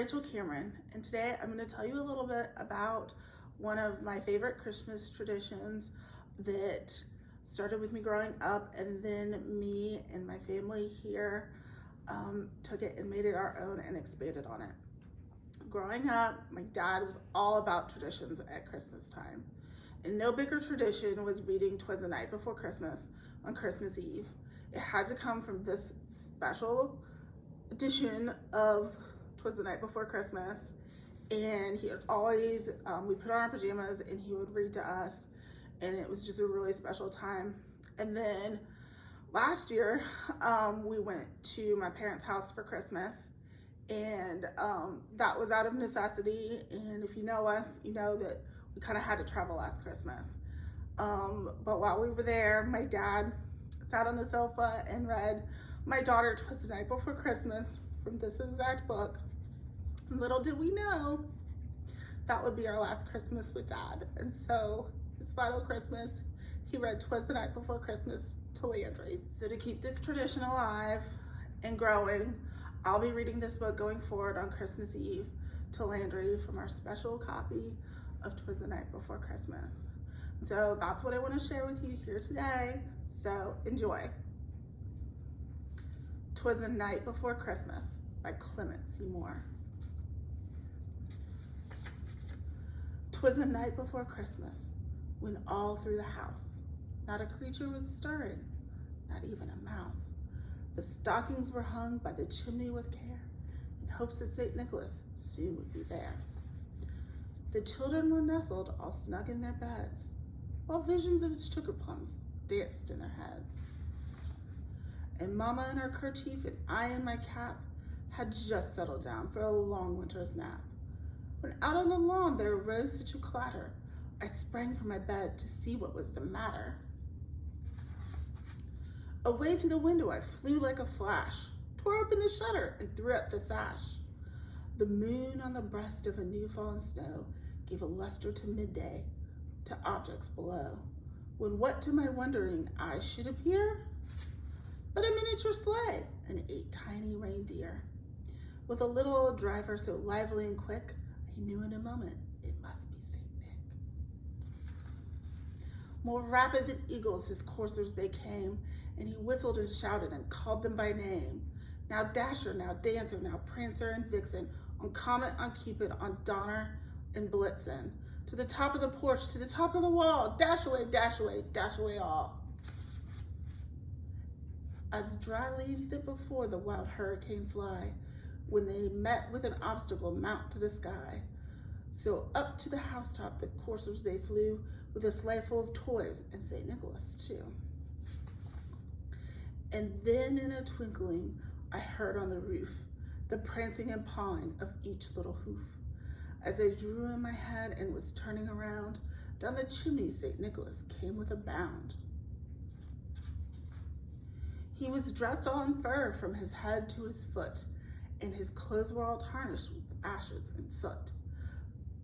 Rachel Cameron, and today I'm going to tell you a little bit about one of my favorite Christmas traditions that started with me growing up, and then me and my family here took it and made it our own and expanded on it. Growing up, my dad was all about traditions at Christmas time, and no bigger tradition was reading "'Twas the Night Before Christmas" on Christmas Eve. It had to come from this special edition of "'Twas the Night Before Christmas," and he would always, we put on our pajamas and he would read to us, and it was just a really special time. And then last year, we went to my parents' house for Christmas, and that was out of necessity, and if you know us, you know that we kind of had to travel last Christmas. But while we were there, my dad sat on the sofa and read my daughter "'Twas the Night Before Christmas" from this exact book. Little did we know that would be our last Christmas with Dad. And so his final Christmas, he read "'Twas the Night Before Christmas" to Landry. So to keep this tradition alive and growing, I'll be reading this book going forward on Christmas Eve to Landry from our special copy of "'Twas the Night Before Christmas." So that's what I want to share with you here today. So enjoy. "'Twas the Night Before Christmas" by Clement Seymour. 'Twas the night before Christmas, when all through the house not a creature was stirring, not even a mouse. The stockings were hung by the chimney with care, in hopes that St. Nicholas soon would be there. The children were nestled all snug in their beds, while visions of sugar plums danced in their heads. And Mama in her kerchief and I in my cap had just settled down for a long winter's nap, when out on the lawn there arose such a clatter, I sprang from my bed to see what was the matter. Away to the window I flew like a flash, tore open the shutter and threw up the sash. The moon on the breast of a new fallen snow gave a luster to midday, to objects below, when what to my wondering eyes should appear? But a miniature sleigh and 8 tiny reindeer, with a little driver so lively and quick, I knew in a moment it must be St. Nick. More rapid than eagles his coursers they came, and he whistled and shouted and called them by name. Now Dasher, now Dancer, now Prancer and Vixen, on Comet, on Cupid, on Donner and Blitzen, to the top of the porch, to the top of the wall, dash away, dash away, dash away all. As dry leaves that before the wild hurricane fly, when they met with an obstacle mount to the sky, so up to the housetop the coursers they flew, with a sleigh full of toys and St. Nicholas too. And then in a twinkling I heard on the roof the prancing and pawing of each little hoof. As I drew in my head and was turning around, down the chimney St. Nicholas came with a bound. He was dressed all in fur from his head to his foot, and his clothes were all tarnished with ashes and soot.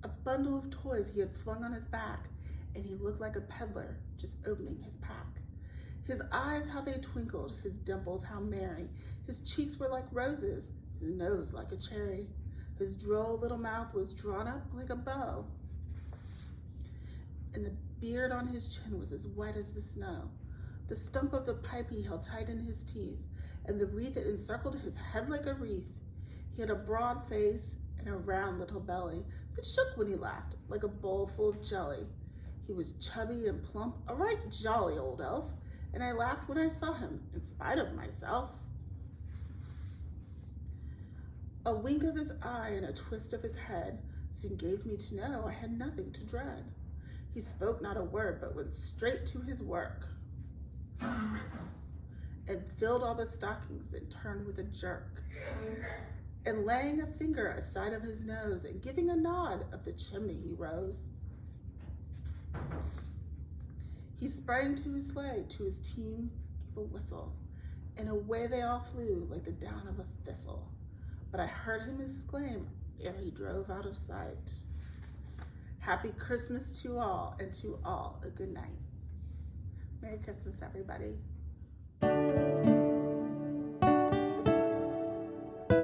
A bundle of toys he had flung on his back, and he looked like a peddler just opening his pack. His eyes, how they twinkled, his dimples, how merry. His cheeks were like roses, his nose like a cherry. His droll little mouth was drawn up like a bow, and the beard on his chin was as white as the snow. The stump of the pipe he held tight in his teeth, and the wreath that encircled his head like a wreath. He had a broad face and a round little belly that shook when he laughed like a bowl full of jelly. He was chubby and plump, a right jolly old elf, and I laughed when I saw him in spite of myself. A wink of his eye and a twist of his head soon gave me to know I had nothing to dread. He spoke not a word, but went straight to his work, and filled all the stockings, then turned with a jerk, and laying a finger aside of his nose, and giving a nod, up the chimney he rose. He sprang to his sleigh, to his team gave a whistle, and away they all flew like the down of a thistle. But I heard him exclaim ere he drove out of sight, "Happy Christmas to all, and to all a good night." Merry Christmas, everybody.